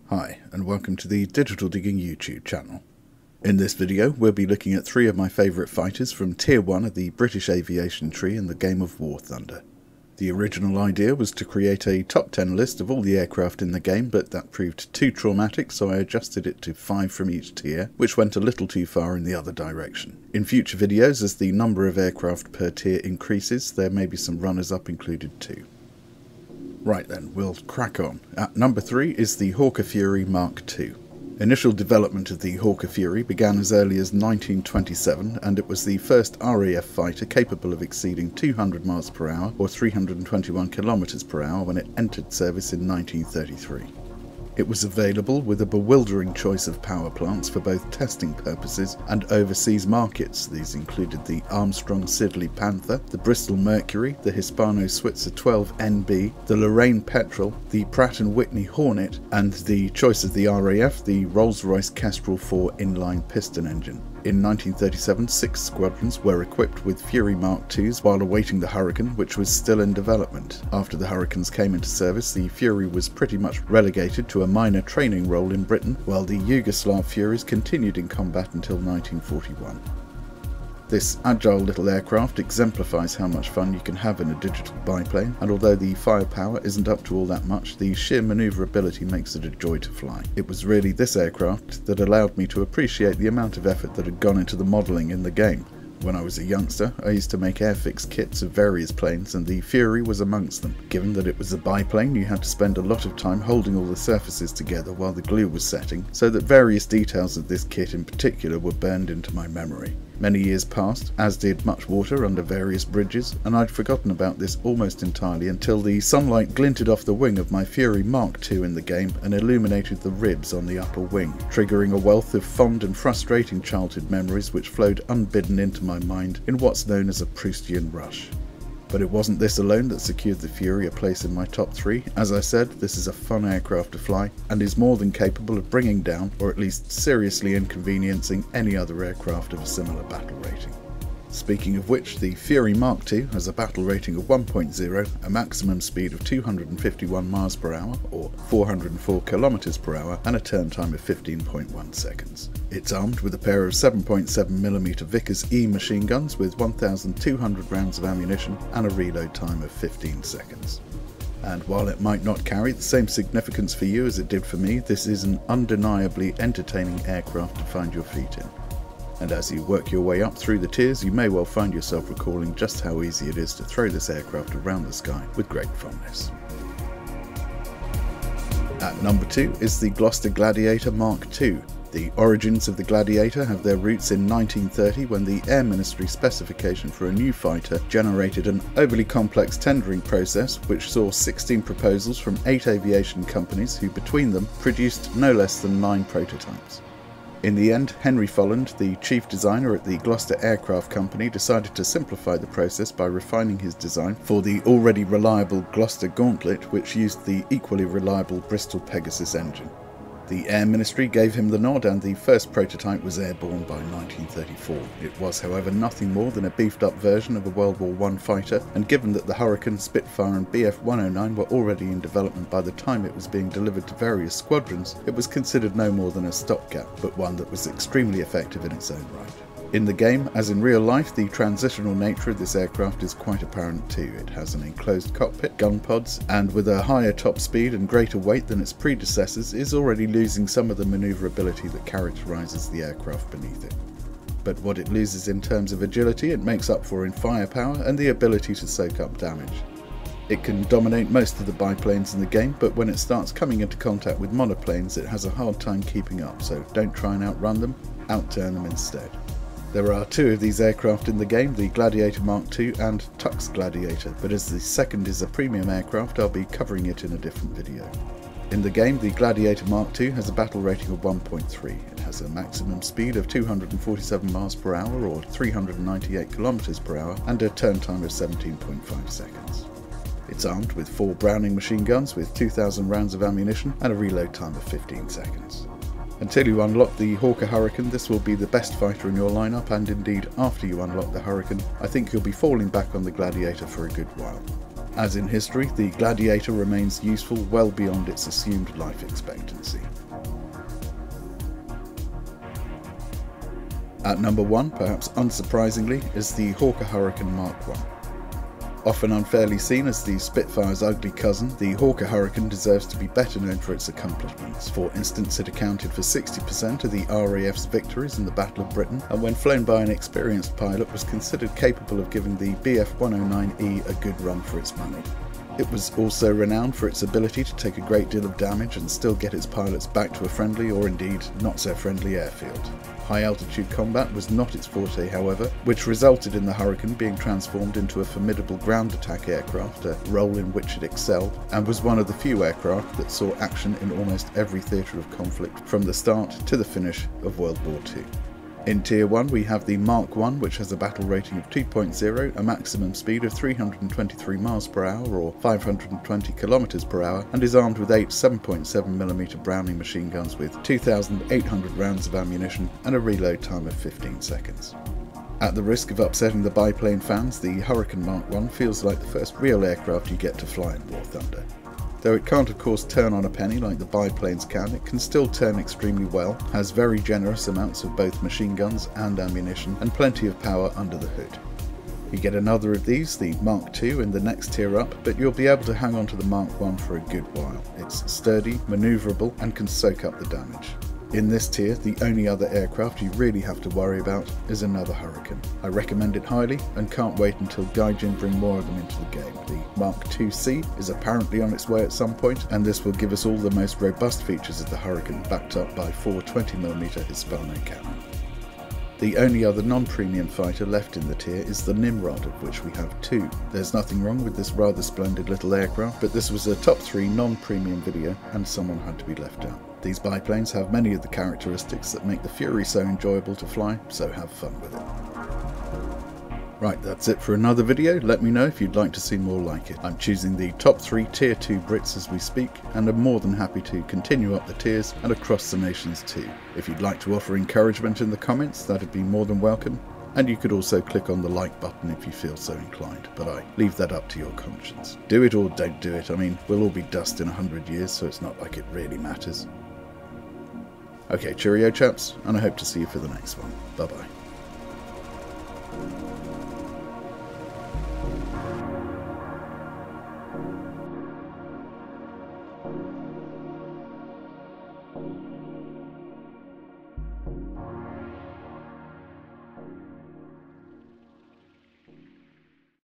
Hi, and welcome to the Digital Digging YouTube channel. In this video, we'll be looking at 3 of my favourite fighters from Tier 1 of the British aviation tree in the game of War Thunder. The original idea was to create a top 10 list of all the aircraft in the game, but that proved too traumatic, so I adjusted it to 5 from each tier, which went a little too far in the other direction. In future videos, as the number of aircraft per tier increases, there may be some runners-up included too. Right then, we'll crack on. At number 3 is the Hawker Fury Mk2. Initial development of the Hawker Fury began as early as 1927, and it was the first RAF fighter capable of exceeding 200 miles per hour or 321 kilometers per hour when it entered service in 1933. It was available with a bewildering choice of power plants for both testing purposes and overseas markets. These included the Armstrong Siddeley Panther, the Bristol Mercury, the Hispano-Switzer 12NB, the Lorraine Petrel, the Pratt & Whitney Hornet, and the choice of the RAF, the Rolls-Royce Kestrel 4 inline piston engine. In 1937, 6 squadrons were equipped with Fury Mk2s while awaiting the Hurricane, which was still in development. After the Hurricanes came into service, the Fury was pretty much relegated to a minor training role in Britain, while the Yugoslav Furies continued in combat until 1941. This agile little aircraft exemplifies how much fun you can have in a digital biplane, and although the firepower isn't up to all that much, the sheer manoeuvrability makes it a joy to fly. It was really this aircraft that allowed me to appreciate the amount of effort that had gone into the modelling in the game. When I was a youngster, I used to make airfix kits of various planes, and the Fury was amongst them. Given that it was a biplane, you had to spend a lot of time holding all the surfaces together while the glue was setting, so that various details of this kit in particular were burned into my memory. Many years passed, as did much water under various bridges, and I'd forgotten about this almost entirely until the sunlight glinted off the wing of my Fury Mk2 in the game and illuminated the ribs on the upper wing, triggering a wealth of fond and frustrating childhood memories which flowed unbidden into my mind in what's known as a Proustian rush. But it wasn't this alone that secured the Fury a place in my top 3. As I said, this is a fun aircraft to fly, and is more than capable of bringing down, or at least seriously inconveniencing, any other aircraft of a similar battle rating. Speaking of which, the Fury Mk2 has a battle rating of 1.0, a maximum speed of 251 miles per hour, or 404 kilometers per hour, and a turn time of 15.1 seconds. It's armed with a pair of 7.7mm Vickers E machine guns with 1,200 rounds of ammunition and a reload time of 15 seconds. And while it might not carry the same significance for you as it did for me, this is an undeniably entertaining aircraft to find your feet in. And as you work your way up through the tiers, you may well find yourself recalling just how easy it is to throw this aircraft around the sky with great fondness. At number 2 is the Gloucester Gladiator Mk2. The origins of the Gladiator have their roots in 1930, when the Air Ministry specification for a new fighter generated an overly complex tendering process which saw 16 proposals from 8 aviation companies who between them produced no less than 9 prototypes. In the end, Henry Folland, the chief designer at the Gloucester Aircraft Company, decided to simplify the process by refining his design for the already reliable Gloucester Gauntlet, which used the equally reliable Bristol Pegasus engine. The Air Ministry gave him the nod, and the first prototype was airborne by 1934. It was, however, nothing more than a beefed-up version of a World War I fighter, and given that the Hurricane, Spitfire and Bf-109 were already in development by the time it was being delivered to various squadrons, it was considered no more than a stopgap, but one that was extremely effective in its own right. In the game, as in real life, the transitional nature of this aircraft is quite apparent too. It has an enclosed cockpit, gun pods, and with a higher top speed and greater weight than its predecessors, is already losing some of the manoeuvrability that characterises the aircraft beneath it. But what it loses in terms of agility, it makes up for in firepower and the ability to soak up damage. It can dominate most of the biplanes in the game, but when it starts coming into contact with monoplanes, it has a hard time keeping up, so don't try and outrun them, outturn them instead. There are 2 of these aircraft in the game, the Gladiator Mk2 and Tux Gladiator, but as the second is a premium aircraft, I'll be covering it in a different video. In the game, the Gladiator Mk2 has a battle rating of 1.3. It has a maximum speed of 247 miles per hour or 398 kilometers per hour and a turn time of 17.5 seconds. It's armed with 4 Browning machine guns with 2,000 rounds of ammunition and a reload time of 15 seconds. Until you unlock the Hawker Hurricane, this will be the best fighter in your lineup, and indeed after you unlock the Hurricane, I think you'll be falling back on the Gladiator for a good while. As in history, the Gladiator remains useful well beyond its assumed life expectancy. At number 1, perhaps unsurprisingly, is the Hawker Hurricane Mk2. Often unfairly seen as the Spitfire's ugly cousin, the Hawker Hurricane deserves to be better known for its accomplishments. For instance, it accounted for 60% of the RAF's victories in the Battle of Britain, and when flown by an experienced pilot was considered capable of giving the Bf-109E a good run for its money. It was also renowned for its ability to take a great deal of damage and still get its pilots back to a friendly or indeed not so friendly airfield. High altitude combat was not its forte, however, which resulted in the Hurricane being transformed into a formidable ground attack aircraft, a role in which it excelled, and was one of the few aircraft that saw action in almost every theatre of conflict from the start to the finish of World War II. In Tier 1 we have the Mk2, which has a battle rating of 2.0, a maximum speed of 323 miles per hour or 520 kilometers per hour, and is armed with 8 7.7mm Browning machine guns with 2,800 rounds of ammunition and a reload time of 15 seconds. At the risk of upsetting the biplane fans, the Hurricane Mk2 feels like the first real aircraft you get to fly in War Thunder. Though it can't of course turn on a penny like the biplanes can, it can still turn extremely well, has very generous amounts of both machine guns and ammunition, and plenty of power under the hood. You get another of these, the Mk2, in the next tier up, but you'll be able to hang on to the Mk2 for a good while. It's sturdy, manoeuvrable, and can soak up the damage. In this tier, the only other aircraft you really have to worry about is another Hurricane. I recommend it highly and can't wait until Gaijin bring more of them into the game. The Mk2C is apparently on its way at some point, and this will give us all the most robust features of the Hurricane, backed up by 4 20mm Hispano cannon. The only other non-premium fighter left in the tier is the Nimrod, of which we have 2. There's nothing wrong with this rather splendid little aircraft, but this was a top 3 non-premium video and someone had to be left out. These biplanes have many of the characteristics that make the Fury so enjoyable to fly, so have fun with it. Right, that's it for another video. Let me know if you'd like to see more like it. I'm choosing the top 3 tier 2 Brits as we speak, and I'm more than happy to continue up the tiers and across the nations too. If you'd like to offer encouragement in the comments, that'd be more than welcome, and you could also click on the like button if you feel so inclined, but I leave that up to your conscience. Do it or don't do it. I mean, we'll all be dust in 100 years, so it's not like it really matters. Okay, cheerio chaps, and I hope to see you for the next one. Bye bye.